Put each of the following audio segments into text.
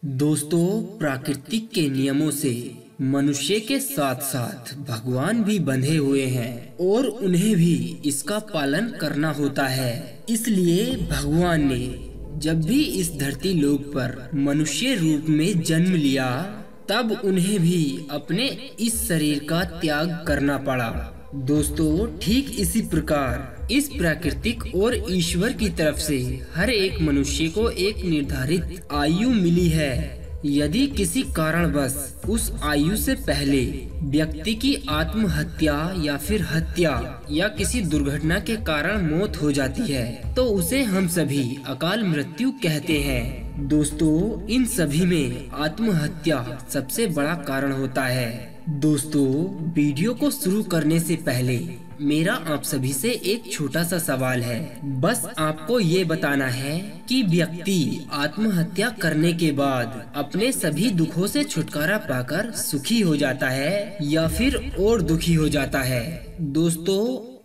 दोस्तों, प्राकृतिक के नियमों से मनुष्य के साथ साथ भगवान भी बंधे हुए हैं और उन्हें भी इसका पालन करना होता है। इसलिए भगवान ने जब भी इस धरती लोक पर मनुष्य रूप में जन्म लिया, तब उन्हें भी अपने इस शरीर का त्याग करना पड़ा। दोस्तों, ठीक इसी प्रकार इस प्राकृतिक और ईश्वर की तरफ से हर एक मनुष्य को एक निर्धारित आयु मिली है। यदि किसी कारणवश उस आयु से पहले व्यक्ति की आत्महत्या या फिर हत्या या किसी दुर्घटना के कारण मौत हो जाती है, तो उसे हम सभी अकाल मृत्यु कहते हैं। दोस्तों, इन सभी में आत्महत्या सबसे बड़ा कारण होता है। दोस्तों, वीडियो को शुरू करने से पहले मेरा आप सभी से एक छोटा सा सवाल है। बस आपको ये बताना है कि व्यक्ति आत्महत्या करने के बाद अपने सभी दुखों से छुटकारा पाकर सुखी हो जाता है या फिर और दुखी हो जाता है। दोस्तों,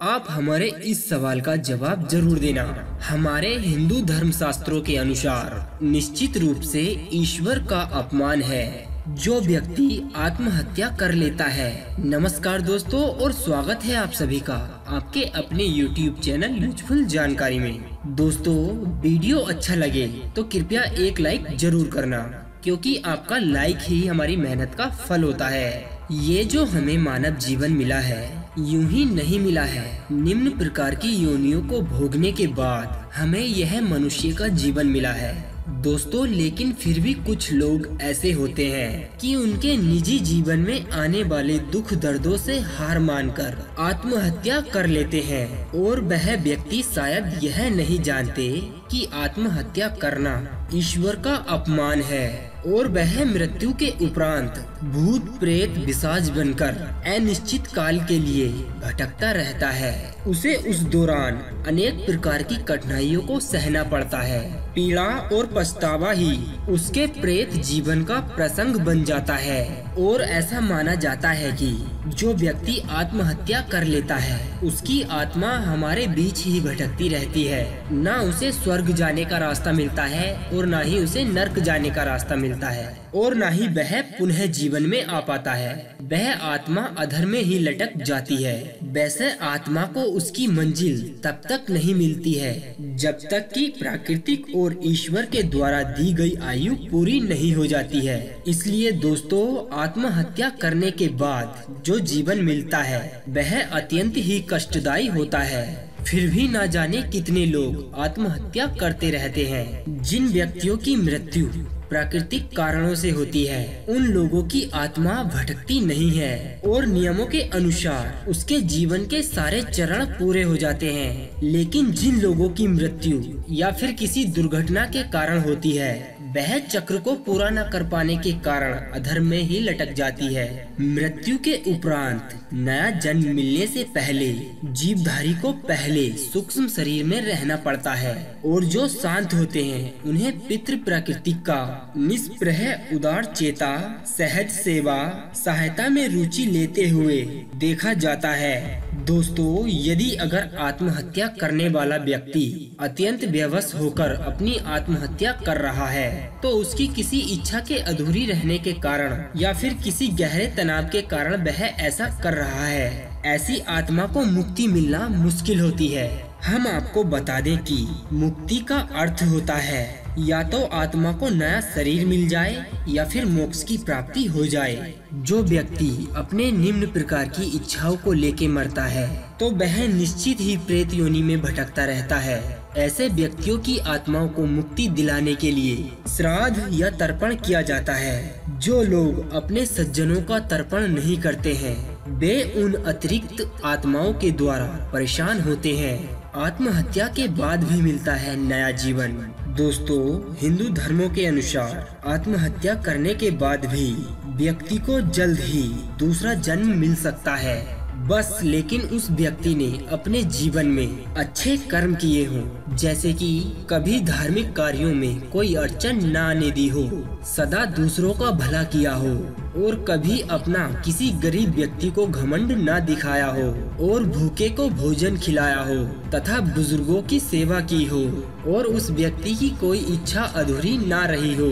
आप हमारे इस सवाल का जवाब जरूर देना। हमारे हिंदू धर्म शास्त्रों के अनुसार निश्चित रूप से ईश्वर का अपमान है जो व्यक्ति आत्महत्या कर लेता है। नमस्कार दोस्तों, और स्वागत है आप सभी का आपके अपने YouTube चैनल यूजफुल जानकारी में। दोस्तों, वीडियो अच्छा लगे तो कृपया एक लाइक जरूर करना, क्योंकि आपका लाइक ही हमारी मेहनत का फल होता है। ये जो हमें मानव जीवन मिला है, यूं ही नहीं मिला है। निम्न प्रकार की योनियों को भोगने के बाद हमें यह मनुष्य का जीवन मिला है। दोस्तों, लेकिन फिर भी कुछ लोग ऐसे होते हैं कि उनके निजी जीवन में आने वाले दुख दर्दों से हार मानकर आत्महत्या कर लेते हैं, और वह व्यक्ति शायद यह नहीं जानते कि आत्महत्या करना ईश्वर का अपमान है, और वह मृत्यु के उपरांत भूत प्रेत पिशाच बनकर अनिश्चित काल के लिए भटकता रहता है। उसे उस दौरान अनेक प्रकार की कठिनाइयों को सहना पड़ता है। पीड़ा और पछतावा ही उसके प्रेत जीवन का प्रसंग बन जाता है, और ऐसा माना जाता है कि जो व्यक्ति आत्महत्या कर लेता है उसकी आत्मा हमारे बीच ही भटकती रहती है। ना उसे स्वर्ग जाने का रास्ता मिलता है और ना ही उसे नर्क जाने का रास्ता मिलता है, और ना ही वह पुनः जीवन में आ पाता है। वह आत्मा अधर में ही लटक जाती है। वैसे आत्मा को उसकी मंजिल तब तक नहीं मिलती है जब तक कि प्राकृतिक और ईश्वर के द्वारा दी गई आयु पूरी नहीं हो जाती है। इसलिए दोस्तों, आत्महत्या करने के बाद जो जीवन मिलता है वह अत्यंत ही कष्टदायी होता है। फिर भी ना जाने कितने लोग आत्महत्या करते रहते हैं। जिन व्यक्तियों की मृत्यु प्राकृतिक कारणों से होती है, उन लोगों की आत्मा भटकती नहीं है और नियमों के अनुसार उसके जीवन के सारे चरण पूरे हो जाते हैं। लेकिन जिन लोगों की मृत्यु या फिर किसी दुर्घटना के कारण होती है, वह चक्र को पूरा न कर पाने के कारण अधर्म में ही लटक जाती है। मृत्यु के उपरांत नया जन्म मिलने से पहले जीवधारी को पहले सूक्ष्म शरीर में रहना पड़ता है, और जो शांत होते हैं उन्हें पितृ प्रकृति का निष्प्रह उदार चेता सहज सेवा सहायता में रुचि लेते हुए देखा जाता है। दोस्तों, यदि अगर आत्महत्या करने वाला व्यक्ति अत्यंत बेबस होकर अपनी आत्महत्या कर रहा है, तो उसकी किसी इच्छा के अधूरी रहने के कारण या फिर किसी गहरे तनाव के कारण वह ऐसा कर रहा है। ऐसी आत्मा को मुक्ति मिलना मुश्किल होती है। हम आपको बता दें कि मुक्ति का अर्थ होता है या तो आत्मा को नया शरीर मिल जाए या फिर मोक्ष की प्राप्ति हो जाए। जो व्यक्ति अपने निम्न प्रकार की इच्छाओं को लेके मरता है, तो वह निश्चित ही प्रेत योनि में भटकता रहता है। ऐसे व्यक्तियों की आत्माओं को मुक्ति दिलाने के लिए श्राद्ध या तर्पण किया जाता है। जो लोग अपने सज्जनों का तर्पण नहीं करते हैं, वे उन अतिरिक्त आत्माओं के द्वारा परेशान होते हैं। आत्महत्या के बाद भी मिलता है नया जीवन। दोस्तों, हिंदू धर्मों के अनुसार आत्महत्या करने के बाद भी व्यक्ति को जल्द ही दूसरा जन्म मिल सकता है, बस लेकिन उस व्यक्ति ने अपने जीवन में अच्छे कर्म किए हों, जैसे कि कभी धार्मिक कार्यों में कोई अड़चन न आने दी हो, सदा दूसरों का भला किया हो, और कभी अपना किसी गरीब व्यक्ति को घमंड न दिखाया हो, और भूखे को भोजन खिलाया हो तथा बुजुर्गों की सेवा की हो, और उस व्यक्ति की कोई इच्छा अधूरी ना रही हो।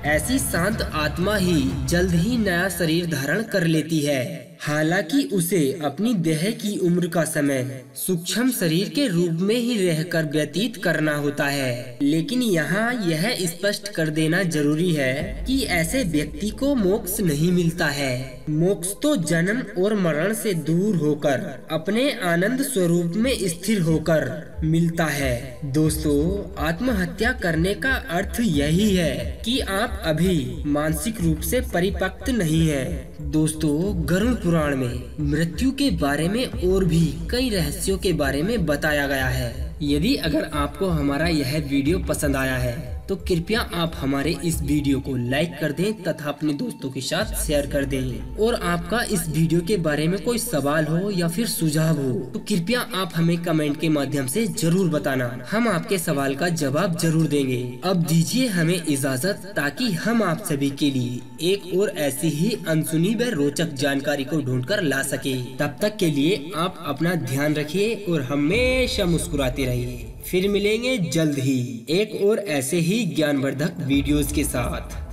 ऐसी शांत आत्मा ही जल्द ही नया शरीर धारण कर लेती है। हालांकि उसे अपनी देह की उम्र का समय सूक्ष्म शरीर के रूप में ही रहकर व्यतीत करना होता है। लेकिन यहाँ यह स्पष्ट कर देना जरूरी है कि ऐसे व्यक्ति को मोक्ष नहीं मिलता है। मोक्ष तो जन्म और मरण से दूर होकर अपने आनंद स्वरूप में स्थिर होकर मिलता है। दोस्तों, आत्महत्या करने का अर्थ यही है कि आप अभी मानसिक रूप से परिपक्व नहीं हैं। दोस्तों, गरुड़ पुराण में मृत्यु के बारे में और भी कई रहस्यों के बारे में बताया गया है। यदि अगर आपको हमारा यह वीडियो पसंद आया है तो कृपया आप हमारे इस वीडियो को लाइक कर दें तथा अपने दोस्तों के साथ शेयर कर दें। और आपका इस वीडियो के बारे में कोई सवाल हो या फिर सुझाव हो तो कृपया आप हमें कमेंट के माध्यम से जरूर बताना। हम आपके सवाल का जवाब जरूर देंगे। अब दीजिए हमें इजाजत, ताकि हम आप सभी के लिए एक और ऐसी ही अनसुनी व रोचक जानकारी को ढूंढकर ला सके। तब तक के लिए आप अपना ध्यान रखिए और हमेशा मुस्कुराते रहिए। फिर मिलेंगे जल्द ही एक और ऐसे ही ज्ञानवर्धक वीडियोस के साथ।